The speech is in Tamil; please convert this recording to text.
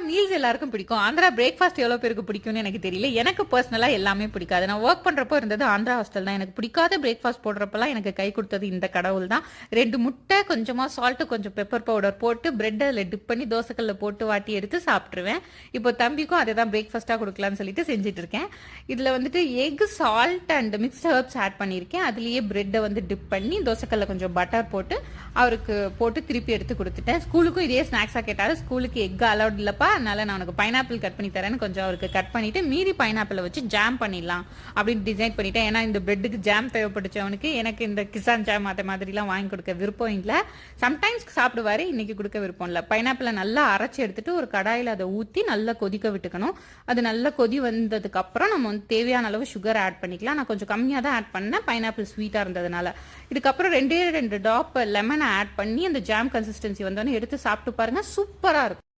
மீல்ஸ் எல்லாருக்கும் பிடிக்கும். ஆந்திரா பிரேக்ஃபாஸ்ட் எவ்வளோ பேருக்கு பிடிக்கும்னு எனக்கு தெரியல. எனக்கு பர்சனலா எல்லாமே பிடிக்காது. நான் வொர்க் பண்றப்போ இருந்தது ஆந்திரா ஹாஸ்டல் தான். எனக்கு பிடிக்காத பிரேக்ஃபாஸ்ட் போடுறப்பலாம் எனக்கு கை குடுத்தது இந்த கடவுள் தான். 2 முட்டை, கொஞ்சமா சால்ட், கொஞ்சம் பெப்பர் பவுடர் போட்டு பிரெட் அதில டிப் பண்ணி தோசைக்கல்ல போட்டு வாட்டி எடுத்து சாப்பிட்டுருவேன். இப்போ தம்பிக்கும் அதே தான் பிரேக்ஃபாஸ்ட்டா குடுக்கலான்னு சொல்லிட்டு செஞ்சுட்டு இருக்கேன். இதில வந்துட்டு egg, salt and mixed herbs add பண்ணியிருக்கேன். அதிலேயே பிரெட்ட வந்து டிப் பண்ணி தோசைக்கல்ல கொஞ்சம் பட்டர் போட்டு அவருக்கு போட்டு திருப்பி எடுத்து குடுத்துட்டேன். ஸ்கூலுக்கும் இதே ஸ்நாக்ஸா கேட்டாரு. ஸ்கூலுக்கு எக் அலவுட் இல்லப்பா, அதனால நான் உனக்கு பைனாப்பிள் கட் பண்ணி தரேன்னு கொஞ்சம் அவருக்கு கட் பண்ணிட்டு மீதி பைனாப்பிள வச்சு ஜாம் பண்ணிடலாம் அப்படின்னு டிசைட் பண்ணிட்டேன். ஏன்னா இந்த பிரெட்டுக்கு ஜாம் தேவைப்பட்டுச்சு அவனுக்கு. எனக்கு இந்த கிசான் ஜாம் அந்த மாதிரிலாம் வாங்கி கொடுக்க விருப்பம் இல்லை. சம்டைம்ஸ் சாப்பிடுவாரு, இன்னைக்கு கொடுக்க விருப்பம் இல்லை. பைனாப்பிளை நல்லா அரைச்சி எடுத்துட்டு ஒரு கடாயில் அதை ஊற்றி நல்லா கொதிக்க விட்டுக்கணும். அது நல்லா கொதி வந்ததுக்கு அப்புறம் நம்ம வந்து தேவையான அளவு சுகர் ஆட் பண்ணிக்கலாம். நான் கொஞ்சம் கம்மியாக தான் ஆட் பண்ணேன், பைனாப்பிள் ஸ்வீட்டாக இருந்ததுனால. இதுக்கப்புறம் 2 ட்ராப் லெமனை ஆட் பண்ணி அந்த ஜாம் கன்சிஸ்டன்சி வந்தோடனே எடுத்து சாப்பிட்டு பாருங்க, சூப்பராக இருக்கும்.